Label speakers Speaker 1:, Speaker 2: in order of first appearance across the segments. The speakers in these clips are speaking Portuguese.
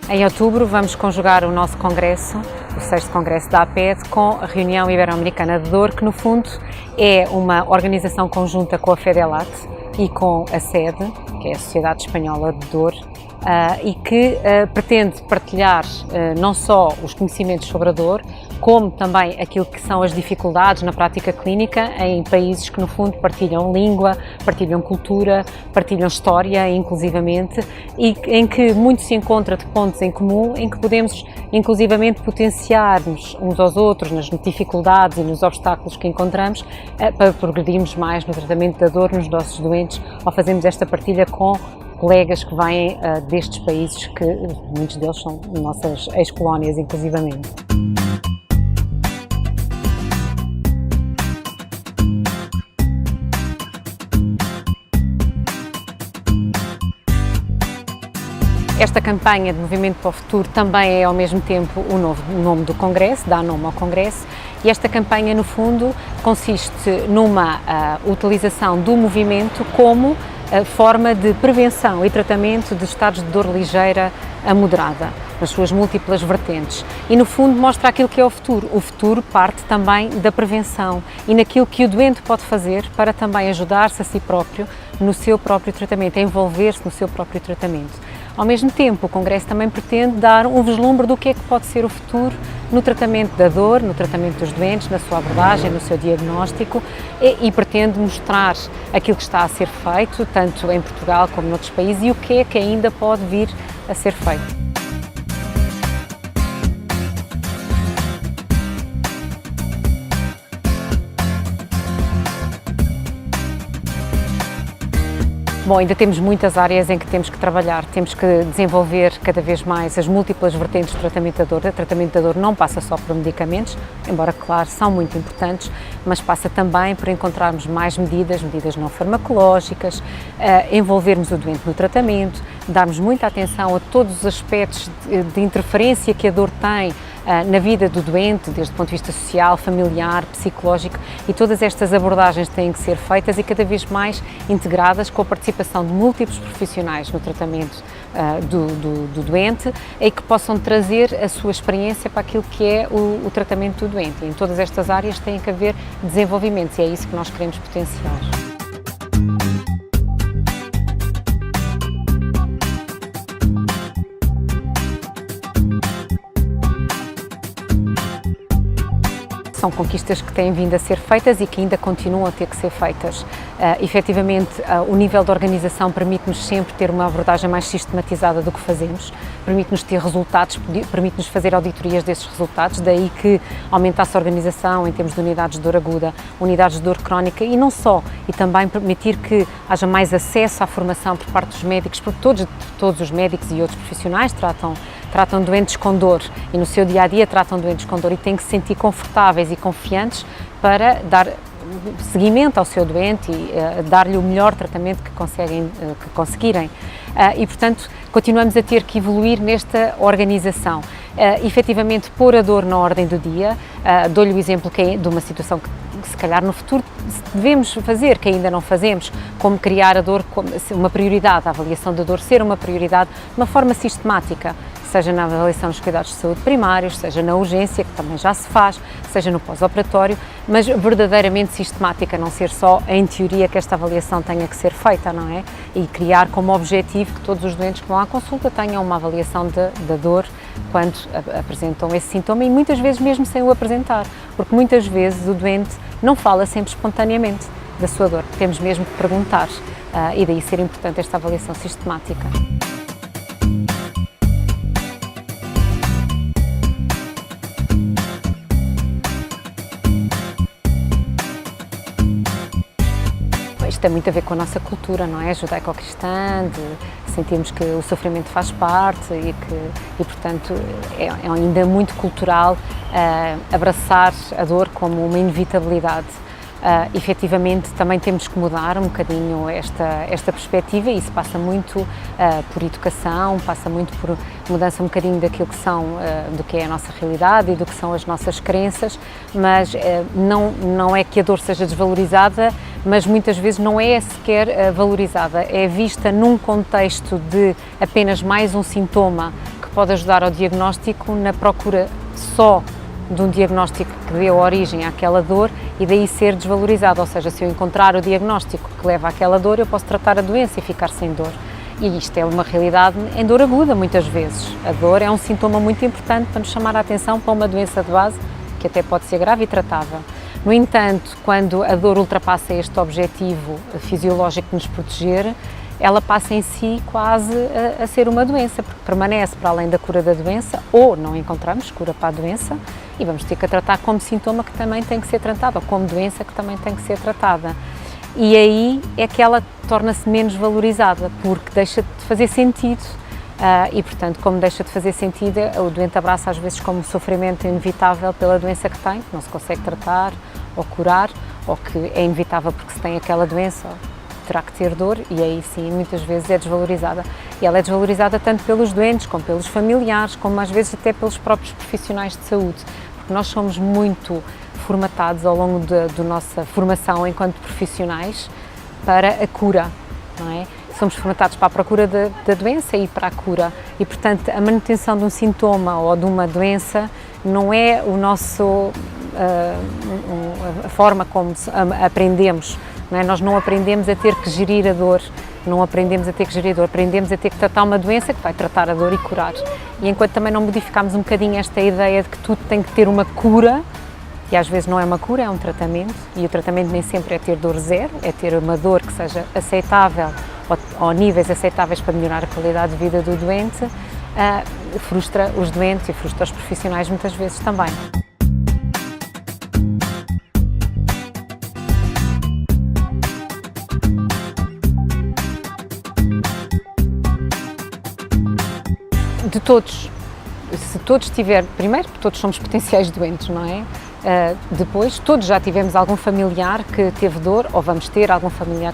Speaker 1: Em outubro vamos conjugar o nosso congresso, o 6º Congresso da APED, com a Reunião Ibero-Americana de Dor, que no fundo é uma organização conjunta com a FEDELAT e com a SEDE, que é a Sociedade Espanhola de Dor, e que pretende partilhar não só os conhecimentos sobre a dor, como também aquilo que são as dificuldades na prática clínica em países que no fundo partilham língua, partilham cultura, partilham história inclusivamente, e em que muito se encontra de pontos em comum, em que podemos inclusivamente potenciar-nos uns aos outros nas dificuldades e nos obstáculos que encontramos para progredirmos mais no tratamento da dor nos nossos doentes, ou fazemos esta partilha com colegas que vêm destes países, que muitos deles são nossas ex-colónias inclusivamente. Esta campanha de Movimento para o Futuro também é ao mesmo tempo o novo nome do Congresso, dá nome ao Congresso, e esta campanha no fundo consiste numa utilização do movimento como forma de prevenção e tratamento de estados de dor ligeira a moderada, nas suas múltiplas vertentes. E no fundo mostra aquilo que é o futuro. O futuro parte também da prevenção e naquilo que o doente pode fazer para também ajudar-se a si próprio no seu próprio tratamento, a envolver-se no seu próprio tratamento. Ao mesmo tempo, o Congresso também pretende dar um vislumbre do que é que pode ser o futuro no tratamento da dor, no tratamento dos doentes, na sua abordagem, no seu diagnóstico, e pretende mostrar aquilo que está a ser feito, tanto em Portugal como noutros países, e o que é que ainda pode vir a ser feito. Bom, ainda temos muitas áreas em que temos que trabalhar, temos que desenvolver cada vez mais as múltiplas vertentes do tratamento da dor. O tratamento da dor não passa só por medicamentos, embora, claro, são muito importantes, mas passa também por encontrarmos mais medidas não farmacológicas, envolvermos o doente no tratamento, darmos muita atenção a todos os aspectos de interferência que a dor tem na vida do doente, desde o ponto de vista social, familiar, psicológico, e todas estas abordagens têm que ser feitas e cada vez mais integradas com a participação de múltiplos profissionais no tratamento do doente, e que possam trazer a sua experiência para aquilo que é o tratamento do doente. E em todas estas áreas tem que haver desenvolvimentos, e é isso que nós queremos potenciar. São conquistas que têm vindo a ser feitas e que ainda continuam a ter que ser feitas. Efetivamente, o nível de organização permite-nos sempre ter uma abordagem mais sistematizada do que fazemos, permite-nos ter resultados, permite-nos fazer auditorias desses resultados, daí que aumentasse a organização em termos de unidades de dor aguda, unidades de dor crónica e não só, e também permitir que haja mais acesso à formação por parte dos médicos, porque todos os médicos e outros profissionais tratam doentes com dor e no seu dia-a-dia tratam doentes com dor e têm que se sentir confortáveis e confiantes para dar seguimento ao seu doente e dar-lhe o melhor tratamento que conseguirem. E, portanto, continuamos a ter que evoluir nesta organização. Efetivamente, pôr a dor na ordem do dia. Dou-lhe o exemplo de uma situação que se calhar no futuro devemos fazer, que ainda não fazemos, como criar a dor como uma prioridade, a avaliação da dor ser uma prioridade de uma forma sistemática, seja na avaliação dos cuidados de saúde primários, seja na urgência, que também já se faz, seja no pós-operatório, mas verdadeiramente sistemática, não ser só em teoria que esta avaliação tenha que ser feita, não é? E criar como objetivo que todos os doentes que vão à consulta tenham uma avaliação da dor quando apresentam esse sintoma e muitas vezes mesmo sem o apresentar, porque muitas vezes o doente não fala sempre espontaneamente da sua dor, temos mesmo que perguntar e daí ser importante esta avaliação sistemática. Isto tem muito a ver com a nossa cultura, não é? Judaico-cristã, de sentirmos que o sofrimento faz parte e portanto, é ainda muito cultural abraçar a dor como uma inevitabilidade. Efetivamente, também temos que mudar um bocadinho esta perspectiva e isso passa muito por educação, passa muito por mudança um bocadinho daquilo que do que é a nossa realidade e do que são as nossas crenças, mas não é que a dor seja desvalorizada, mas muitas vezes não é sequer valorizada, é vista num contexto de apenas mais um sintoma que pode ajudar ao diagnóstico na procura só de um diagnóstico que deu origem àquela dor e daí ser desvalorizado, ou seja, se eu encontrar o diagnóstico que leva àquela dor, eu posso tratar a doença e ficar sem dor. E isto é uma realidade em dor aguda muitas vezes. A dor é um sintoma muito importante para nos chamar a atenção para uma doença de base que até pode ser grave e tratável. No entanto, quando a dor ultrapassa este objetivo fisiológico de nos proteger, ela passa em si quase a ser uma doença, porque permanece para além da cura da doença, ou não encontramos cura para a doença, e vamos ter que a tratar como sintoma que também tem que ser tratado, ou como doença que também tem que ser tratada. E aí é que ela torna-se menos valorizada, porque deixa de fazer sentido. E, portanto, como deixa de fazer sentido, o doente abraça às vezes como sofrimento inevitável pela doença que tem, que não se consegue tratar ou curar, ou que é inevitável porque se tem aquela doença, terá que ter dor, e aí sim, muitas vezes é desvalorizada. E ela é desvalorizada tanto pelos doentes, como pelos familiares, como às vezes até pelos próprios profissionais de saúde, porque nós somos muito formatados ao longo da nossa formação enquanto profissionais para a cura, não é? Somos formatados para a procura da doença e para a cura, e portanto a manutenção de um sintoma ou de uma doença não é o nosso, a forma como aprendemos, não é? Nós não aprendemos a ter que gerir a dor, não aprendemos a ter que gerir a dor, aprendemos a ter que tratar uma doença que vai tratar a dor e curar. E enquanto também não modificarmos um bocadinho esta ideia de que tudo tem que ter uma cura, e às vezes não é uma cura, é um tratamento, e o tratamento nem sempre é ter dor zero, é ter uma dor que seja aceitável ou níveis aceitáveis para melhorar a qualidade de vida do doente, frustra os doentes e frustra os profissionais muitas vezes também. De todos, se todos tiverem, primeiro, todos somos potenciais doentes, não é? Depois, todos já tivemos algum familiar que teve dor, ou vamos ter algum familiar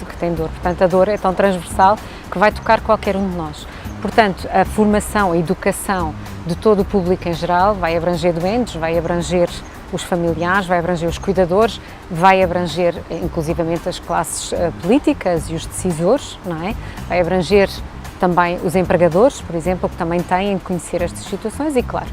Speaker 1: que tem dor. Portanto, a dor é tão transversal que vai tocar qualquer um de nós. Portanto, a formação, a educação de todo o público em geral vai abranger doentes, vai abranger os familiares, vai abranger os cuidadores, vai abranger inclusivamente as classes políticas e os decisores, não é? Vai abranger também os empregadores, por exemplo, que também têm de conhecer estas situações e, claro,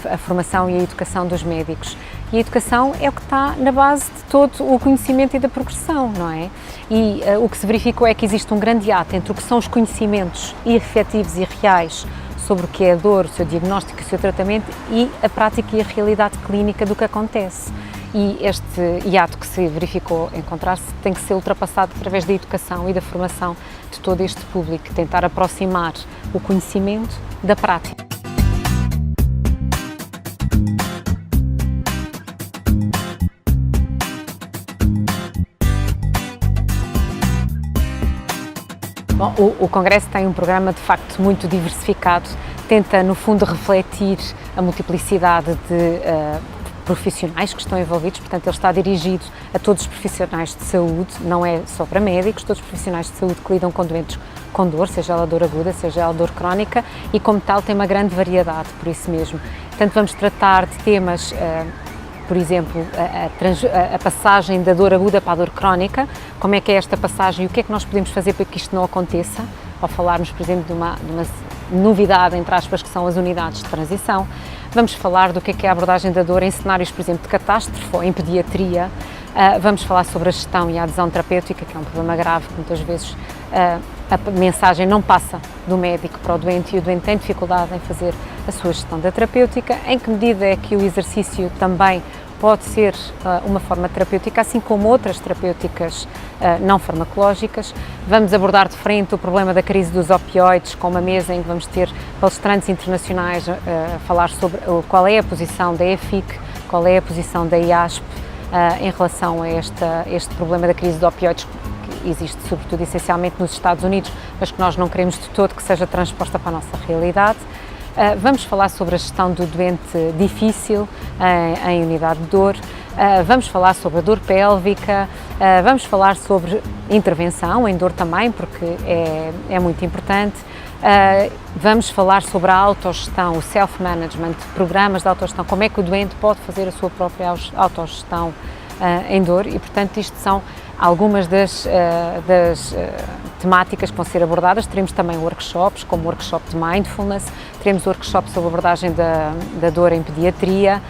Speaker 1: a formação e a educação dos médicos. E a educação é o que está na base de todo o conhecimento e da progressão, não é? E o que se verificou é que existe um grande hiato entre o que são os conhecimentos efetivos e reais sobre o que é a dor, o seu diagnóstico e o seu tratamento e a prática e a realidade clínica do que acontece. E este hiato que se verificou encontrar-se tem que ser ultrapassado através da educação e da formação de todo este público, tentar aproximar o conhecimento da prática. Bom, o Congresso tem um programa de facto muito diversificado, tenta no fundo refletir a multiplicidade de profissionais que estão envolvidos, portanto ele está dirigido a todos os profissionais de saúde, não é só para médicos, todos os profissionais de saúde que lidam com doentes com dor, seja ela dor aguda, seja ela dor crónica, e como tal tem uma grande variedade, por isso mesmo. Portanto vamos tratar de temas, por exemplo, a passagem da dor aguda para a dor crónica, como é que é esta passagem e o que é que nós podemos fazer para que isto não aconteça, ao falarmos, por exemplo, de uma novidade, entre aspas, que são as unidades de transição. Vamos falar do que é a abordagem da dor em cenários, por exemplo, de catástrofe ou em pediatria. Vamos falar sobre a gestão e a adesão terapêutica, que é um problema grave, que muitas vezes a mensagem não passa do médico para o doente e o doente tem dificuldade em fazer a sua gestão da terapêutica. Em que medida é que o exercício também pode ser uma forma terapêutica, assim como outras terapêuticas não farmacológicas. Vamos abordar de frente o problema da crise dos opioides, com uma mesa em que vamos ter palestrantes internacionais a falar sobre qual é a posição da EFIC, qual é a posição da IASP em relação a este problema da crise de opioides, que existe sobretudo essencialmente nos Estados Unidos, mas que nós não queremos de todo que seja transposta para a nossa realidade. Vamos falar sobre a gestão do doente difícil em unidade de dor, vamos falar sobre a dor pélvica, vamos falar sobre intervenção em dor também, porque é muito importante, vamos falar sobre a autogestão, o self-management, programas de autogestão, como é que o doente pode fazer a sua própria autogestão em dor e, portanto, isto são algumas das temáticas que vão ser abordadas. Teremos também workshops, como o workshop de Mindfulness, teremos workshops sobre abordagem da dor em pediatria,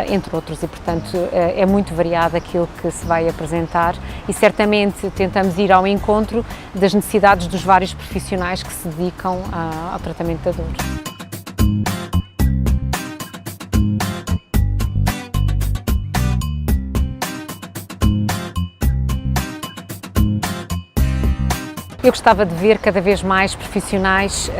Speaker 1: entre outros, e portanto é muito variado aquilo que se vai apresentar e certamente tentamos ir ao encontro das necessidades dos vários profissionais que se dedicam ao tratamento da dor. Eu gostava de ver cada vez mais profissionais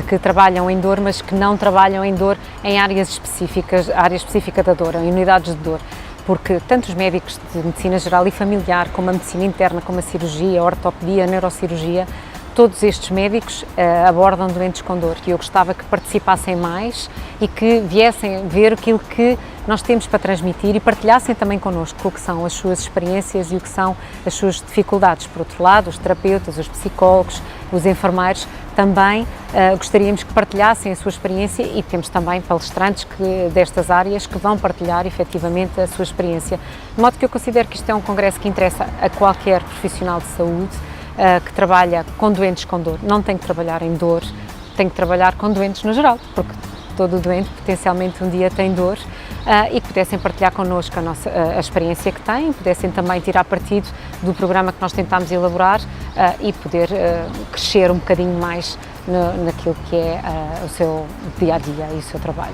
Speaker 1: que trabalham em dor, mas que não trabalham em dor em áreas específicas, área específica da dor, em unidades de dor, porque tanto os médicos de medicina geral e familiar, como a medicina interna, como a cirurgia, a ortopedia, a neurocirurgia, todos estes médicos abordam doentes com dor e eu gostava que participassem mais e que viessem ver aquilo que nós temos para transmitir e partilhassem também connosco o que são as suas experiências e o que são as suas dificuldades. Por outro lado, os terapeutas, os psicólogos, os enfermeiros, também gostaríamos que partilhassem a sua experiência e temos também palestrantes destas áreas que vão partilhar efetivamente a sua experiência. De modo que eu considero que isto é um congresso que interessa a qualquer profissional de saúde, que trabalha com doentes com dor. Não tem que trabalhar em dor, tem que trabalhar com doentes no geral, porque todo doente potencialmente um dia tem dor e que pudessem partilhar connosco a experiência que têm, pudessem também tirar partido do programa que nós tentámos elaborar e poder crescer um bocadinho mais naquilo que é o seu dia-a-dia e o seu trabalho.